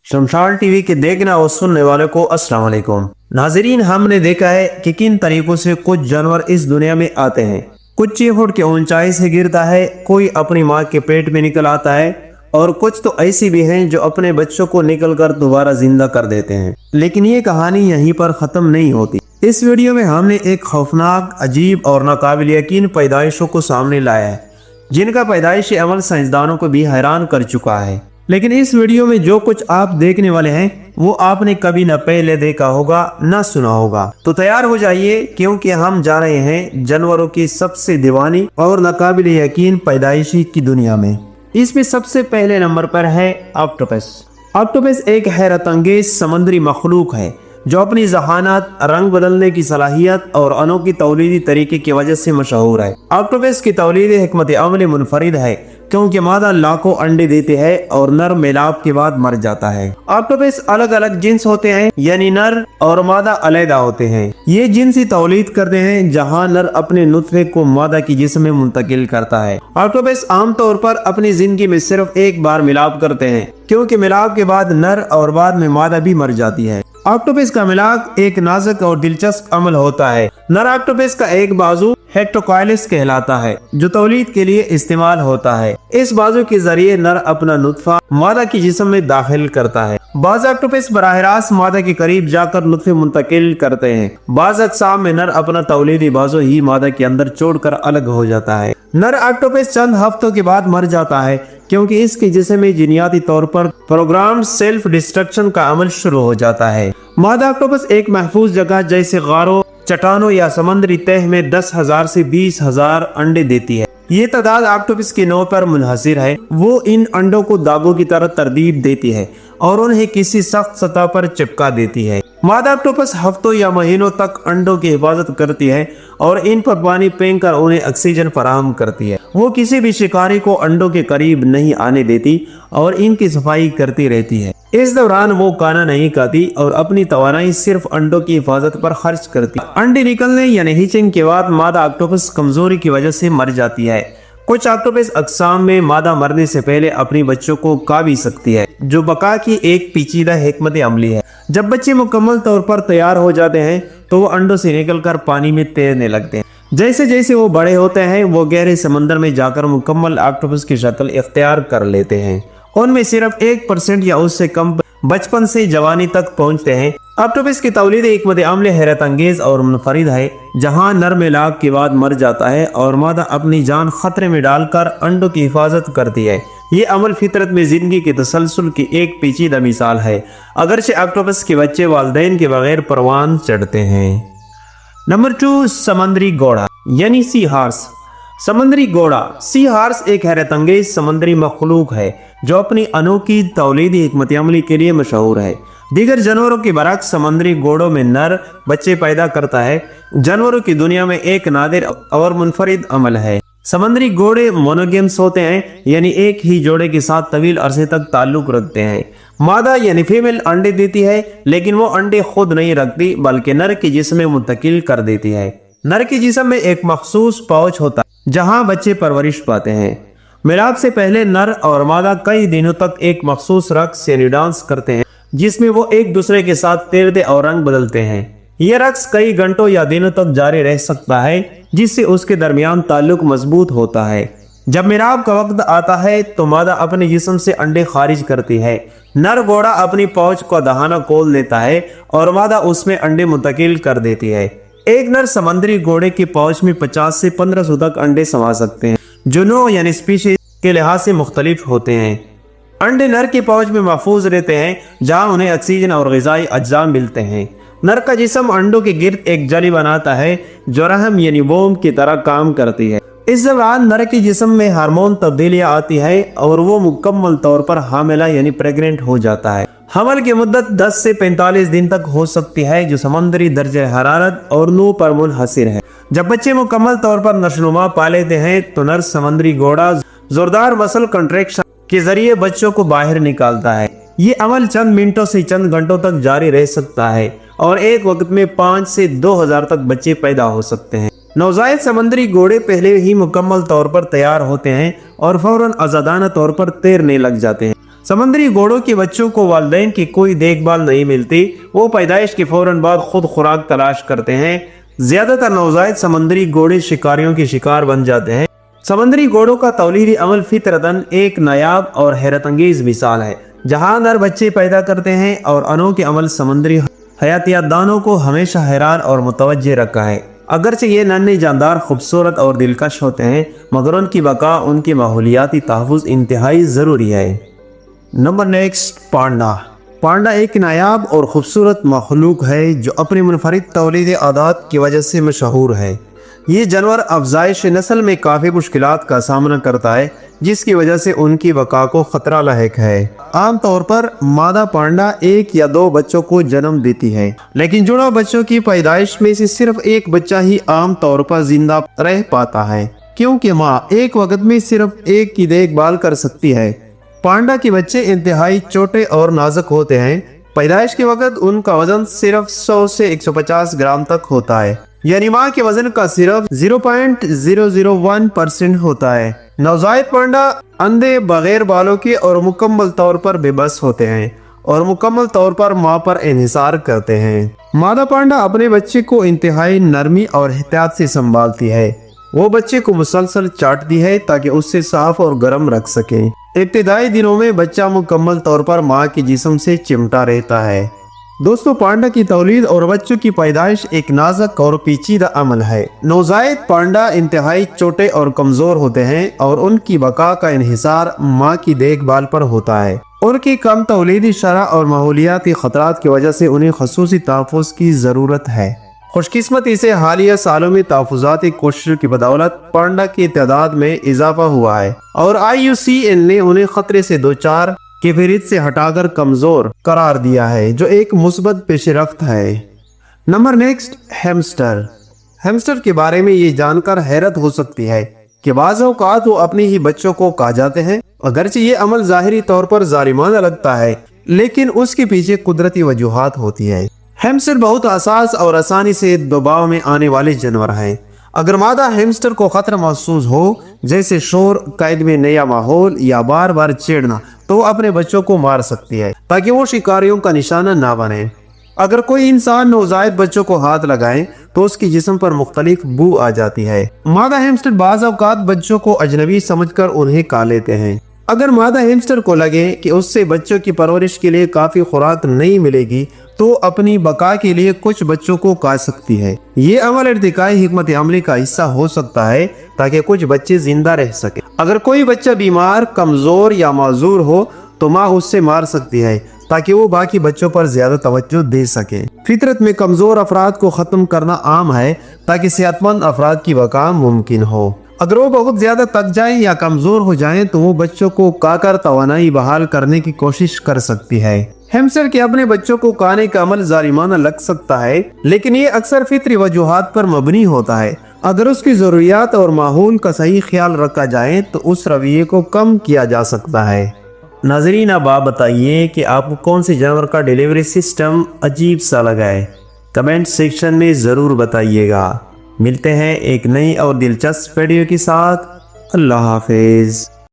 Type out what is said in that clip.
शमशान टीवी के देखने और सुनने वाले को अस्सलाम वालेकुम। नाजरीन, हमने देखा है कि किन तरीकों से कुछ जानवर इस दुनिया में आते हैं। कुछ 6 फुट की ऊंचाई से गिरता है, कोई अपनी माँ के पेट में निकल आता है और कुछ तो ऐसी भी हैं जो अपने बच्चों को निकल कर दोबारा जिंदा कर देते हैं। लेकिन ये कहानी यहीं पर खत्म नहीं होती। इस वीडियो में हमने एक खौफनाक, अजीब और नाकाबिल यकीन पैदाइशों को सामने लाया है, जिनका पैदाइशी अमल साइंसदानों को भी हैरान कर चुका है। लेकिन इस वीडियो में जो कुछ आप देखने वाले हैं वो आपने कभी न पहले देखा होगा न सुना होगा। तो तैयार हो जाइए, क्योंकि हम जा रहे हैं जानवरों की सबसे दीवानी और नाकाबिल यकीन पैदाइशी की दुनिया में। इसमें सबसे पहले नंबर पर है ऑक्टोपस। ऑक्टोपस एक हैरत अंगेज समुद्री मखलूक है जो अपनी जहानत, रंग बदलने की सलाहियत और अनोखी तौलीदी तरीके की वजह से मशहूर है। ऑक्टोपस की तौलीदी हिकमत अमल मुनफरिद है, क्योंकि मादा लाखों अंडे देते हैं और नर मिलाप के बाद मर जाता है। ऑक्टोपस अलग अलग जिन्स होते हैं, यानी नर और मादा अलहदा होते हैं। ये जिन्सी तौलीद करते हैं, जहाँ नर अपने नुत्फे को मादा की जिस्म में मुंतकिल करता है। ऑक्टोपस आमतौर पर अपनी जिंदगी में सिर्फ एक बार मिलाप करते हैं, क्योंकि मिलाप के बाद नर और बाद में मादा भी मर जाती है। ऑक्टोपस का मिलाप एक नाजुक और दिलचस्प अमल होता है। नर ऑक्टोपस का एक बाजू हेक्टोकाइलिस कहलाता है, जो तौलीद के लिए इस्तेमाल होता है। इस बाजू के जरिए नर अपना नुत्फा मादा की जिस्म में दाखिल करता है। बाज़ ऑक्टोपस बराह रास्त मादा के करीब जाकर नुत्फे मुंतकिल करते हैं। बाज़ अक़साम में नर अपना तौलीदी बाजू ही मादा के अंदर छोड़कर अलग हो जाता है। नर ऑक्टोपस चंद हफ्तों के बाद मर जाता है, क्योंकि इसके जिस्म में जीनियाती तौर पर प्रोग्राम सेल्फ डिस्ट्रक्शन का अमल शुरू हो जाता है। मादा ऑक्टोपस एक महफूज जगह जैसे गारों, चट्टानों या समंदरी तह में 10,000 से 20,000 अंडे देती है। ये तादाद ऑक्टोपस के नौ पर मुनहसिर है। वो इन अंडों को दागों की तरह तरतीब देती है और उन्हें किसी सख्त सतह पर चिपका देती है। मादा ऑक्टोपस हफ्तों या महीनों तक अंडों की हिफाजत करती है और इन पर पानी फेंक कर उन्हें ऑक्सीजन फराहम करती है। वो किसी भी शिकारी को अंडों के करीब नहीं आने देती और इनकी सफाई करती रहती है। इस दौरान वो खाना नहीं खाती और अपनी तवानाई सिर्फ अंडों की हिफाजत पर खर्च करती। अंडे निकलने यानी हिचिंग के बाद मादा ऑक्टोपस कमजोरी की वजह से मर जाती है। कुछ ऑक्टोपस अक़साम में मादा मरने से पहले अपनी बच्चों को खा भी सकती है, जो बका की एक पेचीदा हिकमत अमली है। जब बच्चे मुकम्मल तौर पर तैयार हो जाते हैं तो वो अंडों से निकलकर पानी में तैरने लगते हैं। जैसे जैसे वो बड़े होते हैं वो गहरे समंदर में जाकर मुकम्मल ऑक्टोपस की शक्ल इख्तियार कर लेते हैं। उनमें सिर्फ 1% या उससे कम बचपन से जवानी तक पहुंचते हैं। ऑक्टोपस की तौलीद हिकमत अमल हैरत अंगेज और मुनफरिद है, जहां नर मिलाप के बाद मर जाता है और मादा अपनी जान खतरे में डालकर अंडों की हिफाजत करती है। ये अमल फितरत में जिंदगी के तसलसल की एक पेचीदा मिसाल है, अगरचे ऑक्टोपस के बच्चे वालिदैन के बगैर परवान चढ़ते हैं। नंबर 2, समंदरी घोड़ा यानी सी हार्स। समंदरी घोड़ा सी हार्स एक हैरत अंगेज समंदरी मखलूक है जो अपनी अनोखी तौलीदी हिकमत अमली के लिए मशहूर है। दीगर जानवरों के बरक्स समंदरी घोड़ों में नर बच्चे पैदा करता है। जानवरों की दुनिया में एक नादिर और मुनफरिद अमल है। समंदरी घोड़े मोनोगेम्स होते हैं, यानी एक ही जोड़े के साथ तवील अरसे तक ताल्लुक रखते हैं। मादा यानी फीमेल अंडे देती है, लेकिन वो अंडे खुद नहीं रखती बल्कि नर के जिस्म में मुंतकिल कर देती है। नर के जिस्म में एक मखसूस पाउच होता है जहां बच्चे परवरिश पाते हैं। मिलाप से पहले नर और मादा कई दिनों तक एक मखसूस रक्स यानी डांस करते हैं, जिसमें वो एक दूसरे के साथ तैरते और रंग बदलते हैं। ये रक्स कई घंटों या दिनों तक जारी रह सकता है, जिससे उसके दरमियान ताल्लुक मजबूत होता है। जब मिलाप का वक्त आता है तो मादा अपने जिस्म से अंडे खारिज करती है। नर घोड़ा अपनी पौच का दहाना खोल देता है और मादा उसमें अंडे मुंतकिल कर देती है। एक नर समंदरी घोड़े की पौच में 50 से 1500 तक अंडे समा सकते हैं, जो नौ यानी स्पीशीज के लिहाज से मुख्तलिफ होते हैं। अंडे नर की पौच में महफूज रहते हैं, जहां उन्हें ऑक्सीजन और ग़िज़ाई अज्जा मिलते हैं। नर का जिस्म अंडों के गिर्द एक जली बनाता है जो रहम यानी वोम की तरह काम करती है। इस दौरान नर के जिस्म में हार्मोन तब्दीलियां आती है और वो मुकम्मल तौर पर हामिला यानी प्रेग्नेंट हो जाता है। हमल की मुद्दत 10 से 45 दिन तक हो सकती है, जो समंदरी दर्जे हरारत और नू पर मुनहसिर है। जब बच्चे मुकम्मल तौर पर नशोनुमा पा लेते हैं तो नर समंदरी घोड़ा जोरदार मसल कंट्रैक्शन के जरिए बच्चों को बाहर निकालता है। ये अमल चंद मिनटों से चंद घंटों तक जारी रह सकता है और एक वक्त में 5 से 2000 तक बच्चे पैदा हो सकते हैं। नवजायद समंदरी घोड़े पहले ही मुकम्मल तौर पर तैयार होते हैं और फौरन आजादाना तौर पर तैरने लग जाते हैं। समंदरी घोड़ों के बच्चों को वालिदैन की कोई देखभाल नहीं मिलती, वो पैदाइश के फौरन बाद खुद खुराक तलाश करते हैं। ज्यादातर नवजायद समंदरी घोड़े शिकारियों के शिकार बन जाते हैं। समंदरी घोड़ों का तौलीदी अमल फितरतन एक नायाब और हैरत अंगेज मिसाल है, जहां नर बच्चे पैदा करते हैं और अनोखे अमल समंदरी हयातियात दानों को हमेशा हैरान और मुतवज्जे रखा है। अगरचे ये नन्हे जानदार खूबसूरत और दिलकश होते हैं, मगर उनकी बका उनके माहौलियाती तहफ़्फ़ुज़ इंतहाई ज़रूरी है। नंबर नेक्स्ट, पांडा। पांडा एक नायाब और ख़ूबसूरत मखलूक है जो अपनी मुनफरिद तौलीदी आदात की वजह से मशहूर है। ये जानवर अफजाइश नस्ल में काफ़ी मुश्किलात का सामना करता है, जिसकी वजह से उनकी बका को ख़तरा लायक है। आम तौर पर मादा पांडा 1 या 2 बच्चों को जन्म देती है, लेकिन जुड़वा बच्चों की पैदाइश में से सिर्फ एक बच्चा ही आम तौर पर जिंदा रह पाता है, क्योंकि माँ एक वक्त में सिर्फ एक की देखभाल कर सकती है। पांडा के बच्चे इंतहाई छोटे और नाजुक होते हैं। पैदाइश के वक्त उनका वजन सिर्फ 100 से 150 ग्राम तक होता है, यानी माँ के वजन का सिर्फ 0.001% होता है। नवजायद पांडा अंधे, बगैर बालों के और मुकम्मल तौर पर बेबस होते हैं और मुकम्मल तौर पर माँ पर इन्हिसार करते हैं। मादा पांडा अपने बच्चे को इंतहाई नरमी और एहतियात से संभालती है। वो बच्चे को मुसलसल चाटती है ताकि उससे साफ और गर्म रख सके। इब्तिदाई दिनों में बच्चा मुकम्मल तौर पर माँ के जिस्म से चिमटा रहता है। दोस्तों, पांडा की तौलीद और बच्चों की पैदाइश एक नाजुक और पेचीदा अमल है। नवजायद पांडा इंतहाई छोटे और कमजोर होते हैं और उनकी बका का इन्हिसार माँ की देखभाल पर होता है। उनकी कम तौलीदी शरह और माहौलियाती खतरात की वजह से उन्हें खसूसी तहफ़्फ़ुज़ की ज़रूरत है। खुशकिस्मती से हालिया सालों में तहफ़्फ़ुज़ाती कोशिशों की बदौलत पांडा की तादाद में इजाफा हुआ है और IUCN ने उन्हें खतरे से दो चार की फहरिस्त से हटाकर कमजोर करार दिया है, जो एक मुस्बत पेशरफ्त है। Number next, hamster. हैमस्टर के बारे में ये जानकर हैरत हो सकती है कि बाज़ औक़ात वो अपने ही बच्चों को खा जाते हैं। अगरचे ये अमल ज़ाहिरी तौर पर जालिमाना लगता है, लेकिन उसके पीछे कुदरती वजूहात होती है। हैमस्टर बहुत हसास और आसानी से दबाव में आने वाले जानवर हैं। अगर मादा हैमस्टर को खतरा महसूस हो, जैसे शोर, कैद में नया माहौल या बार बार छेड़ना, तो वो अपने बच्चों को मार सकती है ताकि वो शिकारियों का निशाना ना बने। अगर कोई इंसान नवजायद बच्चों को हाथ लगाए तो उसके जिस्म पर मुख्तलिफ बू आ जाती है। मादा हैमस्टर बाज़ औक़ात बच्चों को अजनबी समझकर उन्हें खा लेते हैं। अगर मादा हैमस्टर को लगे कि उससे बच्चों की परवरिश के लिए काफ़ी खुराक नहीं मिलेगी, तो अपनी बका के लिए कुछ बच्चों को काट सकती है। ये अमल इर्तिकाई हिकमत अमली का हिस्सा हो सकता है ताकि कुछ बच्चे जिंदा रह सके। अगर कोई बच्चा बीमार, कमजोर या माजूर हो तो माँ उससे मार सकती है ताकि वो बाकी बच्चों पर ज्यादा तवज्जो दे सके। फितरत में कमजोर अफराद को खत्म करना आम है ताकि सेहतमंद अफराद की बका मुमकिन हो। अगर वो बहुत ज्यादा थक जाए या कमजोर हो जाए तो वो बच्चों को काकर तवानाई बहाल करने की कोशिश कर सकती है। हैमस्टर के अपने बच्चों को खाने का अमल जालिमाना लग सकता है, लेकिन ये अक्सर फितरी वजूहात पर मबनी होता है। अगर उसकी जरूरियात और माहौल का सही ख्याल रखा जाए तो उस रवैये को कम किया जा सकता है। नाज़रीन, अब आप बताइए कि आपको कौन से जानवर का डिलीवरी सिस्टम अजीब सा लगा है। कमेंट सेक्शन में ज़रूर बताइएगा। मिलते हैं एक नई और दिलचस्प वीडियो के साथ। अल्लाह हाफिज़।